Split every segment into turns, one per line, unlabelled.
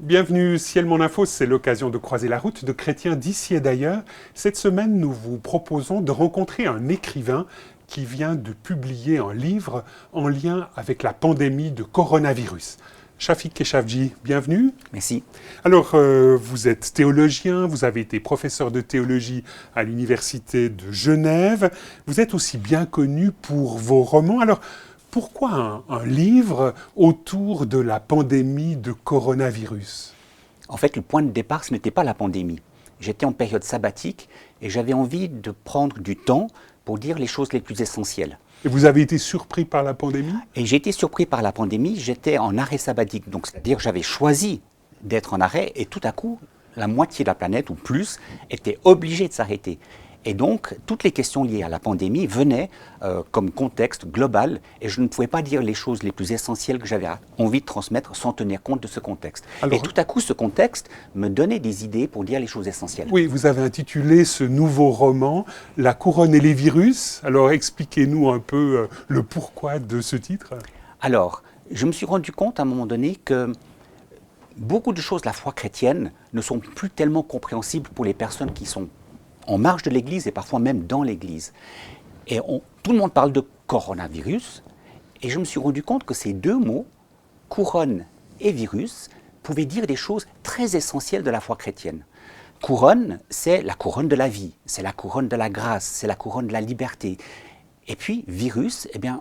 Bienvenue, Ciel Mon Info, c'est l'occasion de croiser la route de chrétiens d'ici et d'ailleurs. Cette semaine, nous vous proposons de rencontrer un écrivain qui vient de publier un livre en lien avec la pandémie de coronavirus. Shafik Keshavji, bienvenue.
Merci.
Alors, vous êtes théologien, vous avez été professeur de théologie à l'Université de Genève. Vous êtes aussi bien connu pour vos romans. Alors, pourquoi un livre autour de la pandémie de coronavirus ?
En fait, le point de départ, ce n'était pas la pandémie. J'étais en période sabbatique et j'avais envie de prendre du temps pour dire les choses les plus essentielles.
Et vous avez été surpris par la pandémie ?
Et j'ai été surpris par la pandémie, j'étais en arrêt sabbatique, donc c'est-à-dire que j'avais choisi d'être en arrêt et tout à coup, la moitié de la planète ou plus était obligée de s'arrêter. Et donc, toutes les questions liées à la pandémie venaient comme contexte global et je ne pouvais pas dire les choses les plus essentielles que j'avais envie de transmettre sans tenir compte de ce contexte.
Alors,
et tout à coup, ce contexte me donnait des idées pour dire les choses essentielles.
oui, vous avez intitulé ce nouveau roman « La couronne et les virus ». Alors, expliquez-nous un peu le pourquoi de ce titre.
Alors, je me suis rendu compte à un moment donné que beaucoup de choses de la foi chrétienne ne sont plus tellement compréhensibles pour les personnes qui sont en marge de l'Église et parfois même dans l'Église. Et tout le monde parle de coronavirus, et je me suis rendu compte que ces deux mots, couronne et virus, pouvaient dire des choses très essentielles de la foi chrétienne. Couronne, c'est la couronne de la vie, c'est la couronne de la grâce, c'est la couronne de la liberté. Et puis, virus, eh bien,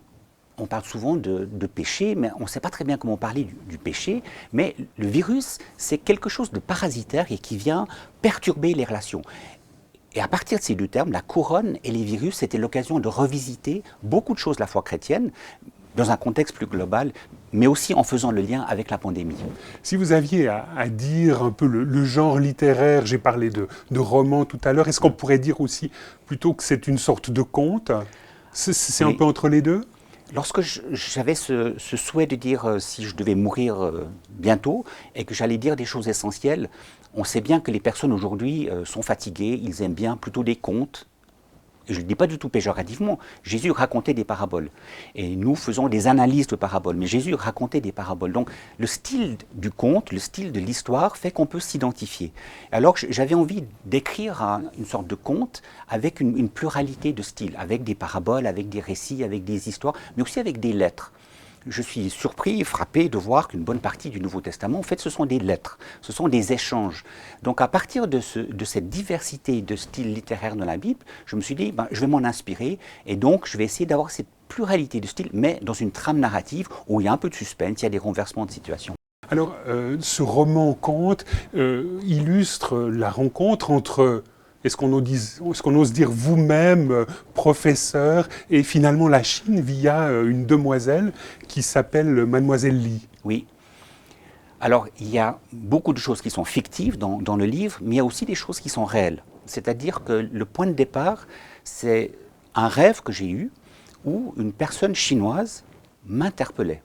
on parle souvent de péché, mais on ne sait pas très bien comment parler du péché. Mais le virus, c'est quelque chose de parasitaire et qui vient perturber les relations. Et à partir de ces deux termes, la couronne et les virus, c'était l'occasion de revisiter beaucoup de choses de la foi chrétienne, dans un contexte plus global, mais aussi en faisant le lien avec la pandémie.
Si vous aviez à dire un peu le genre littéraire, j'ai parlé de roman tout à l'heure, est-ce qu'on pourrait dire aussi plutôt que c'est une sorte de conte ? C'est
Oui.
un peu entre les deux ?
Lorsque j'avais ce souhait de dire si je devais mourir bientôt et que j'allais dire des choses essentielles, on sait bien que les personnes aujourd'hui sont fatiguées, ils aiment bien plutôt des contes. Et je ne le dis pas du tout péjorativement, Jésus racontait des paraboles. Et nous faisons des analyses de paraboles, mais Jésus racontait des paraboles. Donc le style du conte, le style de l'histoire fait qu'on peut s'identifier. Alors j'avais envie d'écrire une sorte de conte avec une pluralité de styles, avec des paraboles, avec des récits, avec des histoires, mais aussi avec des lettres. Je suis surpris, frappé de voir qu'une bonne partie du Nouveau Testament, en fait, ce sont des lettres, ce sont des échanges. Donc, à partir de cette diversité de styles littéraires dans la Bible, je me suis dit, je vais m'en inspirer, et donc je vais essayer d'avoir cette pluralité de styles, mais dans une trame narrative où il y a un peu de suspense, il y a des renversements de situation.
Alors, ce roman-conte illustre la rencontre entre... Est-ce qu'on ose dire vous-même, professeur, et finalement la Chine via une demoiselle qui s'appelle Mademoiselle Li?
Oui. Alors, il y a beaucoup de choses qui sont fictives dans le livre, mais il y a aussi des choses qui sont réelles. C'est-à-dire que le point de départ, c'est un rêve que j'ai eu où une personne chinoise m'interpellait.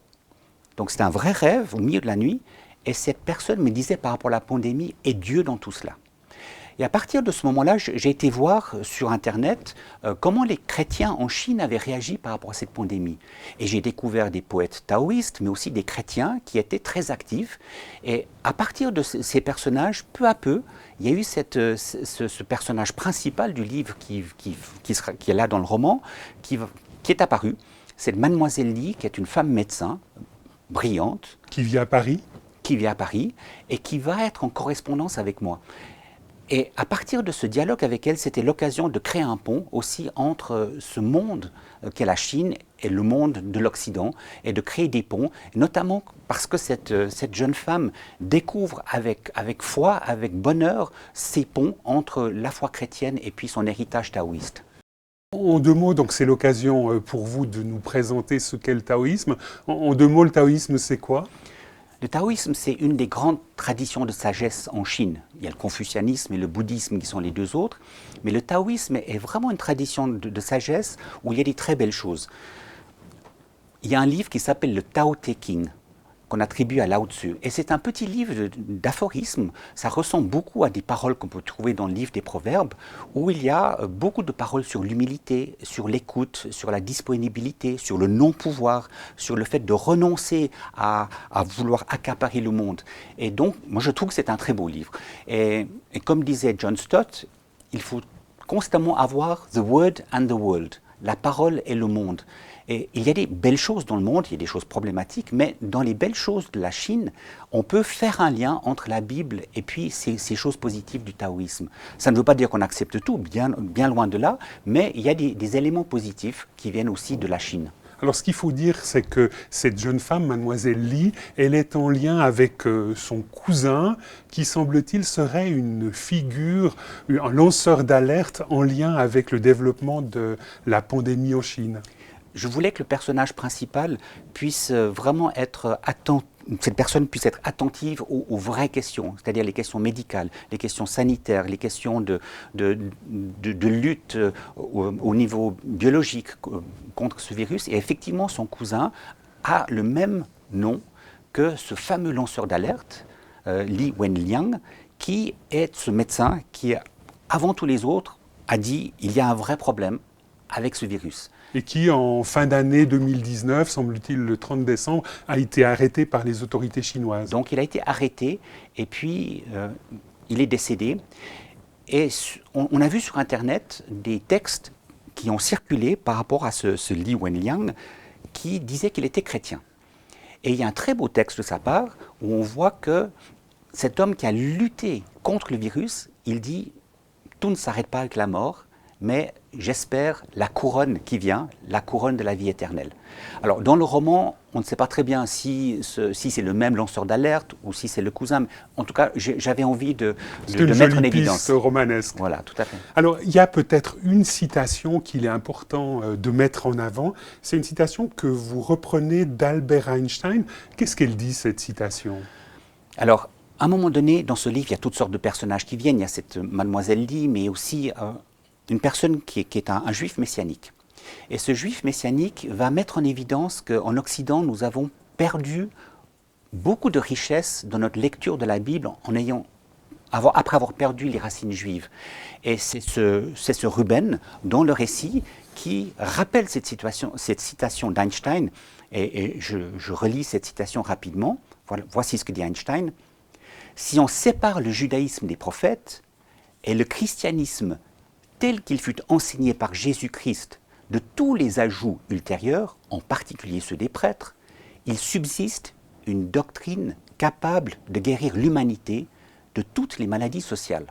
Donc, c'est un vrai rêve au milieu de la nuit, et cette personne me disait par rapport à la pandémie, et Dieu dans tout cela. Et à partir de ce moment-là, j'ai été voir sur Internet comment les chrétiens en Chine avaient réagi par rapport à cette pandémie. Et j'ai découvert des poètes taoïstes, mais aussi des chrétiens qui étaient très actifs. Et à partir de ces personnages, peu à peu, il y a eu ce personnage principal du livre qui est là dans le roman, qui est apparu. C'est Mademoiselle Li, qui est une femme médecin, brillante.
Qui vit à Paris.
Qui vit à Paris et qui va être en correspondance avec moi. Et à partir de ce dialogue avec elle, c'était l'occasion de créer un pont aussi entre ce monde qu'est la Chine et le monde de l'Occident, et de créer des ponts, notamment parce que cette jeune femme découvre avec foi, avec bonheur, ces ponts entre la foi chrétienne et puis son héritage taoïste.
En deux mots, donc c'est l'occasion pour vous de nous présenter ce qu'est le taoïsme. En deux mots, le taoïsme, c'est quoi ?
Le taoïsme, c'est une des grandes traditions de sagesse en Chine. Il y a le confucianisme et le bouddhisme qui sont les deux autres. Mais le taoïsme est vraiment une tradition de sagesse où il y a des très belles choses. Il y a un livre qui s'appelle le Tao Te Ching. qu'on attribue à Lao Tzu. Et c'est un petit livre d'aphorismes. Ça ressemble beaucoup à des paroles qu'on peut trouver dans le livre des Proverbes, où il y a beaucoup de paroles sur l'humilité, sur l'écoute, sur la disponibilité, sur le non-pouvoir, sur le fait de renoncer à vouloir accaparer le monde. Et donc, moi, je trouve que c'est un très beau livre. Et comme disait John Stott, il faut constamment avoir the word and the world, la parole et le monde. Et il y a des belles choses dans le monde, il y a des choses problématiques, mais dans les belles choses de la Chine, on peut faire un lien entre la Bible et puis ces choses positives du taoïsme. Ça ne veut pas dire qu'on accepte tout, bien loin de là, mais il y a des éléments positifs qui viennent aussi de la Chine.
Alors, ce qu'il faut dire, c'est que cette jeune femme, mademoiselle Li, elle est en lien avec son cousin, qui, semble-t-il, serait une figure, un lanceur d'alerte en lien avec le développement de la pandémie en Chine.
Je voulais que le personnage principal puisse vraiment être cette personne puisse être attentive aux vraies questions, c'est-à-dire les questions médicales, les questions sanitaires, les questions de lutte au niveau biologique contre ce virus. Et effectivement, son cousin a le même nom que ce fameux lanceur d'alerte, Li Wenliang, qui est ce médecin qui, avant tous les autres, a dit il y a un vrai problème avec ce virus.
Et qui, en fin d'année 2019, semble-t-il le 30 décembre, a été arrêté par les autorités chinoises.
Donc il a été arrêté et puis il est décédé. Et on a vu sur Internet des textes qui ont circulé par rapport à ce Li Wenliang qui disait qu'il était chrétien. Et il y a un très beau texte de sa part où on voit que cet homme qui a lutté contre le virus, il dit « Tout ne s'arrête pas avec la mort ». Mais j'espère la couronne qui vient, la couronne de la vie éternelle. Alors, dans le roman, on ne sait pas très bien si c'est le même lanceur d'alerte ou si c'est le cousin. En tout cas, j'avais envie de mettre en évidence.
C'est une romanesque.
Voilà, tout à fait.
Alors, il y a peut-être une citation qu'il est important de mettre en avant. C'est une citation que vous reprenez d'Albert Einstein. Qu'est-ce qu'elle dit, cette citation ?
Alors, à un moment donné, dans ce livre, il y a toutes sortes de personnages qui viennent. Il y a cette mademoiselle Li, mais aussi une personne qui est un juif messianique. Et ce juif messianique va mettre en évidence qu'en Occident, nous avons perdu beaucoup de richesses dans notre lecture de la Bible après avoir perdu les racines juives. Et c'est ce Ruben, dans le récit, qui rappelle cette citation d'Einstein. Et je relis cette citation rapidement. Voici ce que dit Einstein. « Si on sépare le judaïsme des prophètes et le christianisme tel qu'il fut enseigné par Jésus-Christ de tous les ajouts ultérieurs, en particulier ceux des prêtres, il subsiste une doctrine capable de guérir l'humanité de toutes les maladies sociales. »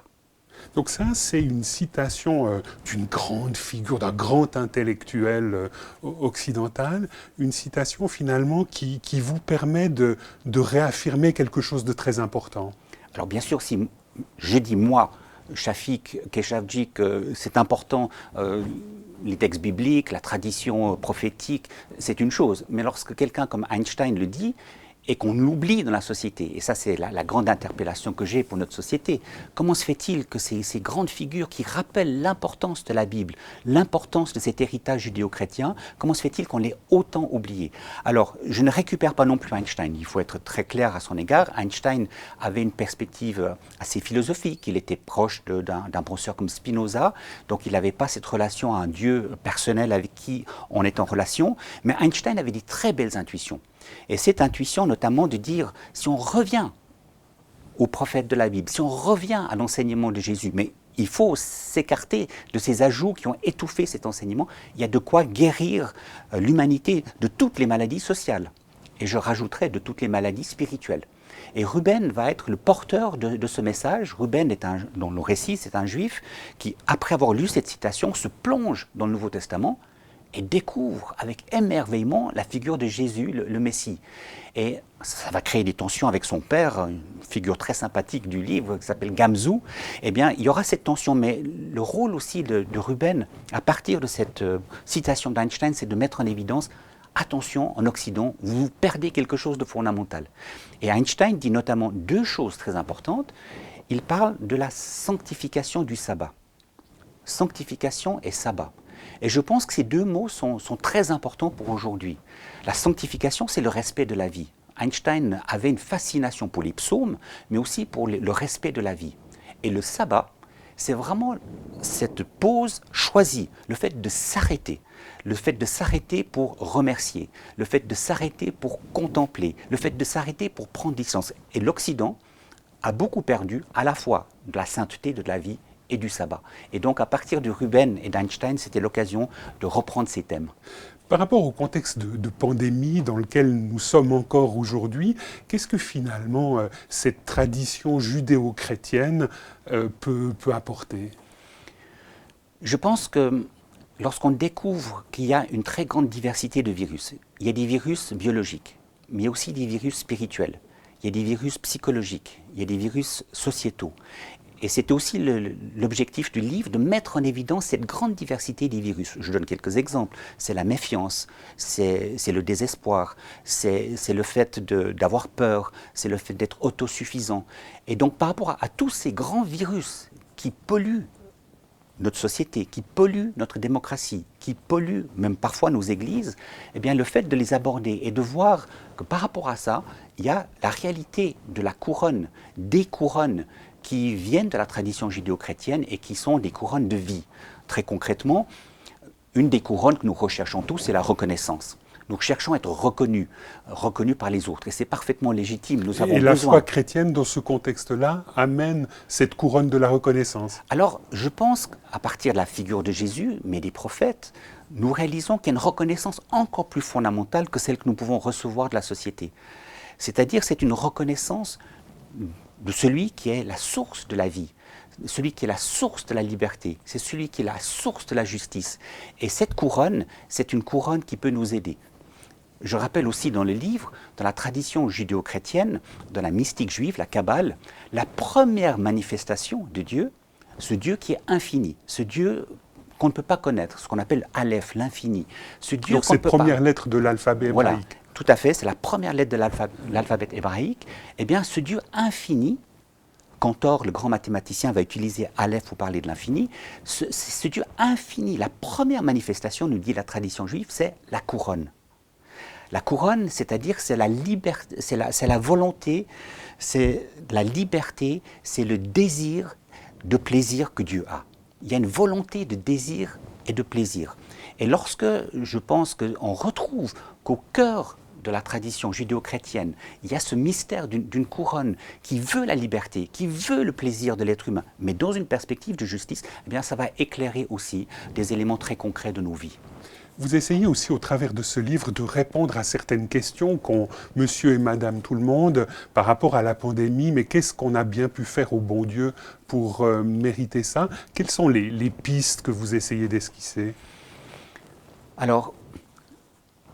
Donc ça, c'est une citation d'une grande figure, d'un grand intellectuel occidental, une citation finalement qui vous permet de réaffirmer quelque chose de très important.
Alors bien sûr, si je dis moi, Shafik Keshavji, c'est important, les textes bibliques, la tradition prophétique, c'est une chose. Mais lorsque quelqu'un comme Einstein le dit, et qu'on l'oublie dans la société, et ça c'est la grande interpellation que j'ai pour notre société, comment se fait-il que ces grandes figures qui rappellent l'importance de la Bible, l'importance de cet héritage judéo-chrétien, comment se fait-il qu'on l'ait autant oublié? Alors, je ne récupère pas non plus Einstein, il faut être très clair à son égard. Einstein avait une perspective assez philosophique, il était proche d'un penseur comme Spinoza, donc il n'avait pas cette relation à un Dieu personnel avec qui on est en relation, mais Einstein avait des très belles intuitions. Et cette intuition, notamment, de dire, si on revient aux prophètes de la Bible, si on revient à l'enseignement de Jésus, mais il faut s'écarter de ces ajouts qui ont étouffé cet enseignement, il y a de quoi guérir l'humanité de toutes les maladies sociales. Et je rajouterai de toutes les maladies spirituelles. Et Ruben va être le porteur de ce message. Ruben, dans le récit, c'est un juif qui, après avoir lu cette citation, se plonge dans le Nouveau Testament et découvre avec émerveillement la figure de Jésus, le Messie. Et ça va créer des tensions avec son père, une figure très sympathique du livre qui s'appelle Gamzu. Eh bien, il y aura cette tension, mais le rôle aussi de Ruben, à partir de cette citation d'Einstein, c'est de mettre en évidence attention, en Occident, vous perdez quelque chose de fondamental. Et Einstein dit notamment deux choses très importantes. Il parle de la sanctification du sabbat. Sanctification et sabbat. Et je pense que ces deux mots sont très importants pour aujourd'hui. La sanctification, c'est le respect de la vie. Einstein avait une fascination pour les psaumes, mais aussi pour le respect de la vie. Et le sabbat, c'est vraiment cette pause choisie, le fait de s'arrêter. Le fait de s'arrêter pour remercier, le fait de s'arrêter pour contempler, le fait de s'arrêter pour prendre distance. Et l'Occident a beaucoup perdu à la fois de la sainteté de la vie et du sabbat. Et donc à partir de Ruben et d'Einstein, c'était l'occasion de reprendre ces thèmes.
Par rapport au contexte de pandémie dans lequel nous sommes encore aujourd'hui, qu'est-ce que finalement cette tradition judéo-chrétienne peut apporter?
Je pense que lorsqu'on découvre qu'il y a une très grande diversité de virus, il y a des virus biologiques, mais il y a aussi des virus spirituels, il y a des virus psychologiques, il y a des virus sociétaux. Et c'était aussi l'objectif du livre, de mettre en évidence cette grande diversité des virus. Je donne quelques exemples. C'est la méfiance, c'est le désespoir, c'est le fait d'avoir peur, c'est le fait d'être autosuffisant. Et donc par rapport à tous ces grands virus qui polluent notre société, qui polluent notre démocratie, qui polluent même parfois nos églises, eh bien le fait de les aborder et de voir que par rapport à ça, il y a la réalité de la couronne, des couronnes qui viennent de la tradition judéo-chrétienne et qui sont des couronnes de vie. Très concrètement, une des couronnes que nous recherchons tous, c'est la reconnaissance. Nous cherchons à être reconnus par les autres. Et c'est parfaitement légitime. Nous avons
et la
besoin.
foi chrétienne, dans ce contexte-là, amène cette couronne de la reconnaissance.
Alors, je pense qu'à partir de la figure de Jésus, mais des prophètes, nous réalisons qu'il y a une reconnaissance encore plus fondamentale que celle que nous pouvons recevoir de la société. C'est-à-dire, c'est une reconnaissance de celui qui est la source de la vie, celui qui est la source de la liberté, c'est celui qui est la source de la justice. Et cette couronne, c'est une couronne qui peut nous aider. Je rappelle aussi dans le livre, dans la tradition judéo-chrétienne, dans la mystique juive, la Kabbale, la première manifestation de Dieu, ce Dieu qui est infini, ce Dieu qu'on ne peut pas connaître, ce qu'on appelle Aleph, l'infini. Ce Dieu
Donc cette première lettre de l'alphabet hébraïque.
Voilà, tout à fait, c'est la première lettre de l'alphabet hébraïque. Eh bien, ce Dieu infini, Cantor, le grand mathématicien, va utiliser Aleph pour parler de l'infini. Ce Dieu infini, la première manifestation, nous dit la tradition juive, c'est la couronne. La couronne, c'est-à-dire, c'est la liberté, c'est la volonté, c'est la liberté, c'est le désir de plaisir que Dieu a. Il y a une volonté de désir et de plaisir. Et lorsque je pense qu'on retrouve qu'au cœur de la tradition judéo-chrétienne, il y a ce mystère d'une couronne qui veut la liberté, qui veut le plaisir de l'être humain, mais dans une perspective de justice, eh bien, ça va éclairer aussi des éléments très concrets de nos vies.
Vous essayez aussi, au travers de ce livre, de répondre à certaines questions qu'ont monsieur et madame tout le monde par rapport à la pandémie. Mais qu'est-ce qu'on a bien pu faire au bon Dieu pour mériter ça? Quelles sont les pistes que vous essayez d'esquisser?
Alors,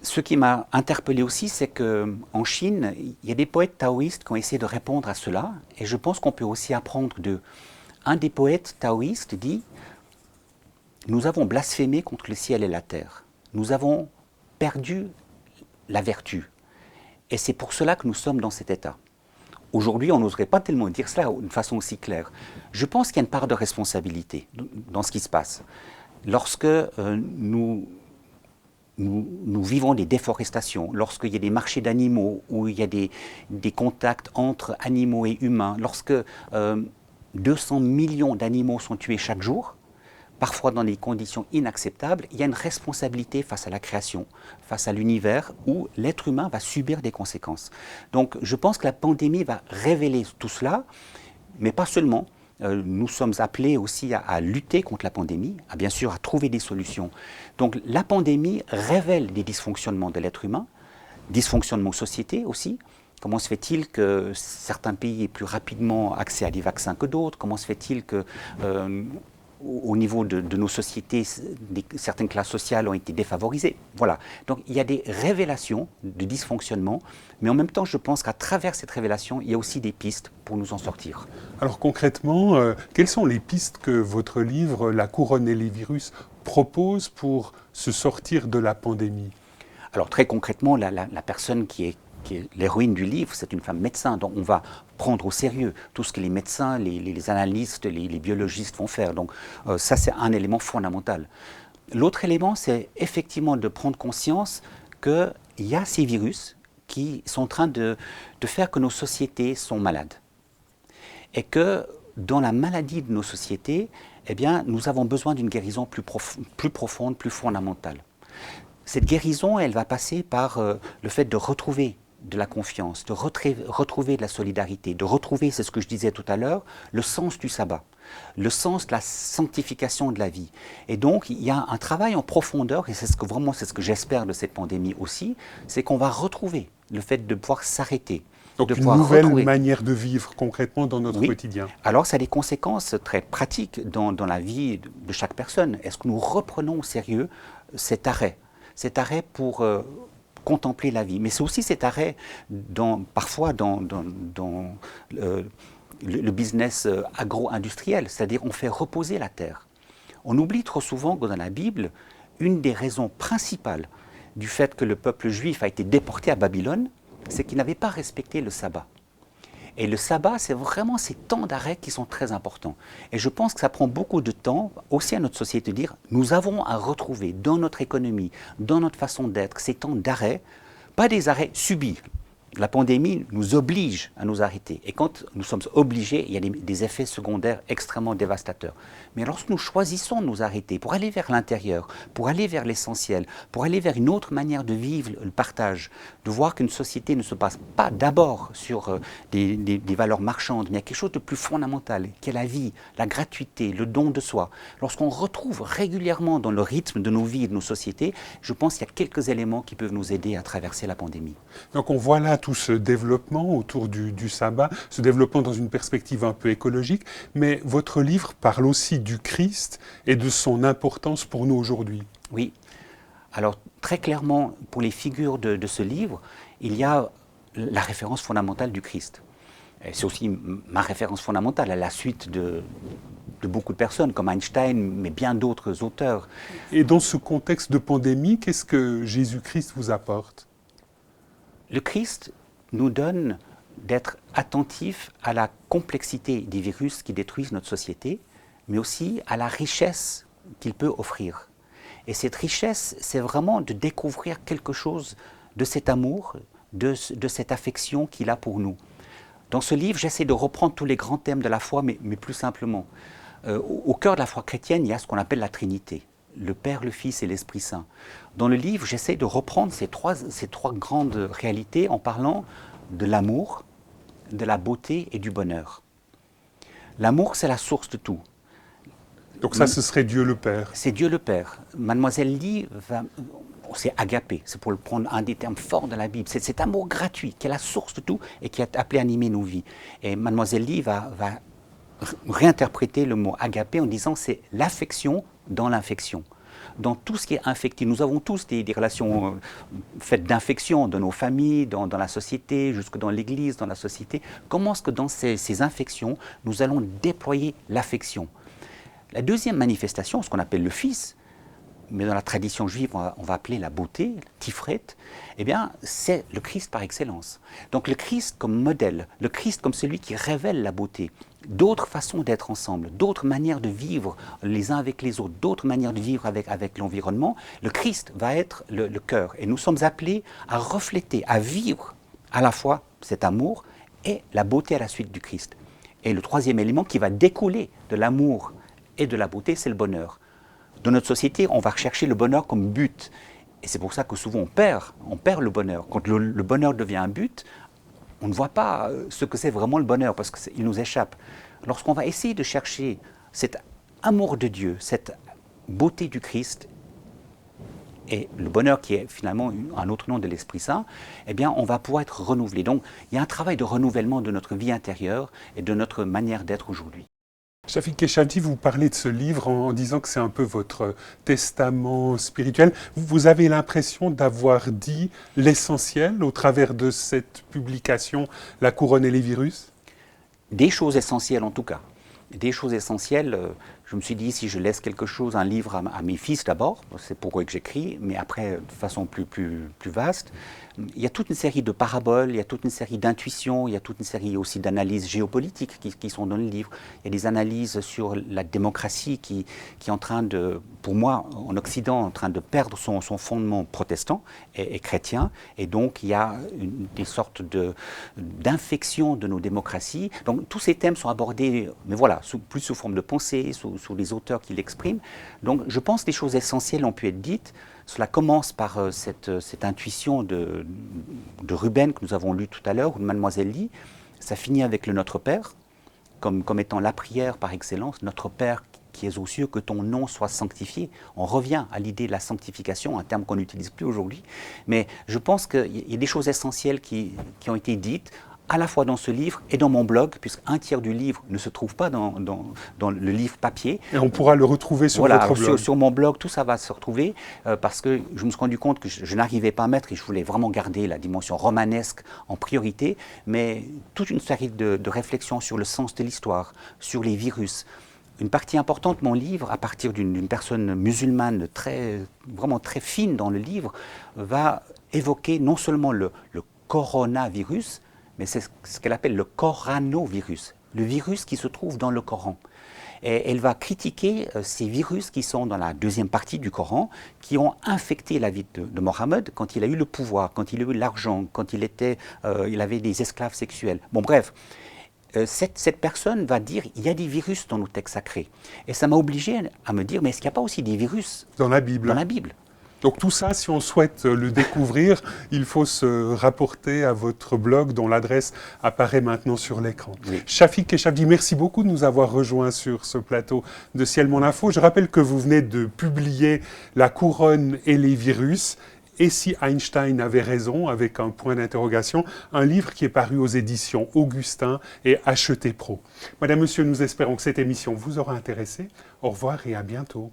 ce qui m'a interpellé aussi, c'est qu'en Chine, il y a des poètes taoïstes qui ont essayé de répondre à cela. Et je pense qu'on peut aussi apprendre d'eux. Un des poètes taoïstes dit « Nous avons blasphémé contre le ciel et la terre. Nous avons perdu la vertu. Et c'est pour cela que nous sommes dans cet état. » Aujourd'hui, on n'oserait pas tellement dire cela d'une façon aussi claire. Je pense qu'il y a une part de responsabilité dans ce qui se passe. Lorsque nous vivons des déforestations, lorsqu'il y a des marchés d'animaux, où il y a des contacts entre animaux et humains, lorsque 200 millions d'animaux sont tués chaque jour, parfois dans des conditions inacceptables, il y a une responsabilité face à la création, face à l'univers, où l'être humain va subir des conséquences. Donc je pense que la pandémie va révéler tout cela, mais pas seulement. Nous sommes appelés aussi à lutter contre la pandémie, bien sûr à trouver des solutions. Donc la pandémie révèle des dysfonctionnements de l'être humain, dysfonctionnements de société aussi. Comment se fait-il que certains pays aient plus rapidement accès à des vaccins que d'autres? Comment se fait-il que au niveau de nos sociétés, certaines classes sociales ont été défavorisées? Voilà. Donc il y a des révélations de dysfonctionnement, mais en même temps, je pense qu'à travers cette révélation, il y a aussi des pistes pour nous en sortir.
Alors concrètement, quelles sont les pistes que votre livre, La couronne et les virus, propose pour se sortir de la pandémie?
Alors très concrètement, la personne qui est l'héroïne du livre, c'est une femme médecin, donc on va prendre au sérieux tout ce que les médecins, les analystes, les biologistes vont faire. Donc ça, c'est un élément fondamental. L'autre élément, c'est effectivement de prendre conscience qu'il y a ces virus qui sont en train de faire que nos sociétés sont malades. Et que dans la maladie de nos sociétés, eh bien, nous avons besoin d'une guérison plus profonde, plus fondamentale. Cette guérison, elle va passer par le fait de retrouver de la confiance, de retrouver de la solidarité, de retrouver, c'est ce que je disais tout à l'heure, le sens du sabbat, le sens de la sanctification de la vie. Et donc, il y a un travail en profondeur, et c'est ce que j'espère de cette pandémie aussi, c'est qu'on va retrouver le fait de pouvoir s'arrêter.
Donc une nouvelle manière de vivre concrètement dans notre quotidien.
Alors ça a des conséquences très pratiques dans la vie de chaque personne. Est-ce que nous reprenons au sérieux cet arrêt pour contempler la vie? Mais c'est aussi cet arrêt parfois dans le business agro-industriel, c'est-à-dire on fait reposer la terre. On oublie trop souvent que dans la Bible, une des raisons principales du fait que le peuple juif a été déporté à Babylone, c'est qu'il n'avait pas respecté le sabbat. Et le sabbat, c'est vraiment ces temps d'arrêt qui sont très importants. Et je pense que ça prend beaucoup de temps, aussi à notre société, de dire nous avons à retrouver dans notre économie, dans notre façon d'être, ces temps d'arrêt, pas des arrêts subis. La pandémie nous oblige à nous arrêter. Et quand nous sommes obligés, il y a des effets secondaires extrêmement dévastateurs. Mais lorsque nous choisissons de nous arrêter pour aller vers l'intérieur, pour aller vers l'essentiel, pour aller vers une autre manière de vivre le partage, de voir qu'une société ne se base pas d'abord sur des valeurs marchandes, mais il y a quelque chose de plus fondamental, qui est la vie, la gratuité, le don de soi. Lorsqu'on retrouve régulièrement dans le rythme de nos vies et de nos sociétés, je pense qu'il y a quelques éléments qui peuvent nous aider à traverser la pandémie.
Donc on voit là tout ce développement autour du sabbat, ce développement dans une perspective un peu écologique, mais votre livre parle aussi du Christ et de son importance pour nous aujourd'hui.
Oui. Alors très clairement, pour les figures de ce livre, il y a la référence fondamentale du Christ. C'est aussi ma référence fondamentale à la suite de beaucoup de personnes comme Einstein, mais bien d'autres auteurs.
Et dans ce contexte de pandémie, qu'est-ce que Jésus-Christ vous apporte ?
Le Christ nous donne d'être attentifs à la complexité des virus qui détruisent notre société, mais aussi à la richesse qu'il peut offrir. Et cette richesse, c'est vraiment de découvrir quelque chose de cet amour, de cette affection qu'il a pour nous. Dans ce livre, j'essaie de reprendre tous les grands thèmes de la foi, mais plus simplement. Au cœur de la foi chrétienne, il y a ce qu'on appelle la Trinité. Le Père, le Fils et l'Esprit Saint. Dans le livre, j'essaie de reprendre ces trois grandes réalités en parlant de l'amour, de la beauté et du bonheur. L'amour, c'est la source de tout.
Donc ça, ce serait Dieu le Père.
C'est Dieu le Père. Mademoiselle Lee c'est agapé, c'est pour le prendre un des termes forts de la Bible. C'est cet amour gratuit qui est la source de tout et qui est appelé à animer nos vies. Et Mademoiselle Lee va réinterpréter le mot agapé en disant c'est l'affection dans l'infection. Dans tout ce qui est infecté, nous avons tous des relations faites d'infection dans nos familles, dans la société, jusque dans l'Église, dans la société. Comment est-ce que dans ces infections, nous allons déployer l'affection? La deuxième manifestation, ce qu'on appelle le Fils, mais dans la tradition juive, on va appeler la beauté, Tifret, eh bien, c'est le Christ par excellence. Donc le Christ comme modèle, le Christ comme celui qui révèle la beauté, d'autres façons d'être ensemble, d'autres manières de vivre les uns avec les autres, d'autres manières de vivre avec l'environnement, le Christ va être le cœur. Et nous sommes appelés à refléter, à vivre à la fois cet amour et la beauté à la suite du Christ. Et le troisième élément qui va découler de l'amour et de la beauté, c'est le bonheur. Dans notre société, on va rechercher le bonheur comme but. Et c'est pour ça que souvent on perd le bonheur. Quand le bonheur devient un but, on ne voit pas ce que c'est vraiment le bonheur parce qu'il nous échappe. Lorsqu'on va essayer de chercher cet amour de Dieu, cette beauté du Christ, et le bonheur qui est finalement un autre nom de l'Esprit Saint, eh bien on va pouvoir être renouvelé. Donc il y a un travail de renouvellement de notre vie intérieure et de notre manière d'être aujourd'hui.
Shafik Keshalti, vous parlez de ce livre en disant que c'est un peu votre testament spirituel. Vous avez l'impression d'avoir dit l'essentiel au travers de cette publication, La couronne et les virus?
Des choses essentielles en tout cas. Des choses essentielles, Je me suis dit, si je laisse quelque chose, un livre à mes fils d'abord, c'est pour eux que j'écris, mais après, de façon plus vaste, il y a toute une série de paraboles, il y a toute une série d'intuitions, il y a toute une série aussi d'analyses géopolitiques qui sont dans le livre. Il y a des analyses sur la démocratie qui est en train de, pour moi, en Occident, en train de perdre son fondement protestant et chrétien. Et donc, il y a des sortes d'infection de nos démocraties. Donc, tous ces thèmes sont abordés, mais voilà, plus sous forme de pensée, sous les auteurs qui l'expriment. Donc, je pense que les choses essentielles ont pu être dites. Cela commence par cette intuition de Ruben que nous avons lu tout à l'heure, ou de Mademoiselle Lee. Ça finit avec le Notre Père, comme étant la prière par excellence. Notre Père qui es aux cieux, que ton nom soit sanctifié. On revient à l'idée de la sanctification, un terme qu'on n'utilise plus aujourd'hui. Mais je pense qu'il y a des choses essentielles qui ont été dites, à la fois dans ce livre et dans mon blog, puisqu'un tiers du livre ne se trouve pas dans le livre papier.
Et on pourra le retrouver sur votre blog.
Sur mon blog, tout ça va se retrouver, parce que je me suis rendu compte que je n'arrivais pas à mettre, et je voulais vraiment garder la dimension romanesque en priorité, mais toute une série de réflexions sur le sens de l'histoire, sur les virus. Une partie importante de mon livre, à partir d'une personne musulmane vraiment très fine dans le livre, va évoquer non seulement le coronavirus, mais c'est ce qu'elle appelle le coranovirus, le virus qui se trouve dans le Coran. Et elle va critiquer ces virus qui sont dans la deuxième partie du Coran, qui ont infecté la vie de Mohammed quand il a eu le pouvoir, quand il a eu l'argent, quand il avait des esclaves sexuels. Bon, bref. Cette personne va dire il y a des virus dans nos textes sacrés. Et ça m'a obligé à me dire mais est-ce qu'il n'y a pas aussi des virus
dans la Bible?
Dans la Bible.
Donc tout ça, si on souhaite le découvrir, il faut se rapporter à votre blog dont l'adresse apparaît maintenant sur l'écran.
Oui.
Chafik Keshavdi, merci beaucoup de nous avoir rejoints sur ce plateau de Ciel Mon Info. Je rappelle que vous venez de publier La couronne et les virus. Et si Einstein avait raison, avec un point d'interrogation, un livre qui est paru aux éditions Augustin et Hachette Pro. Madame, Monsieur, nous espérons que cette émission vous aura intéressé. Au revoir et à bientôt.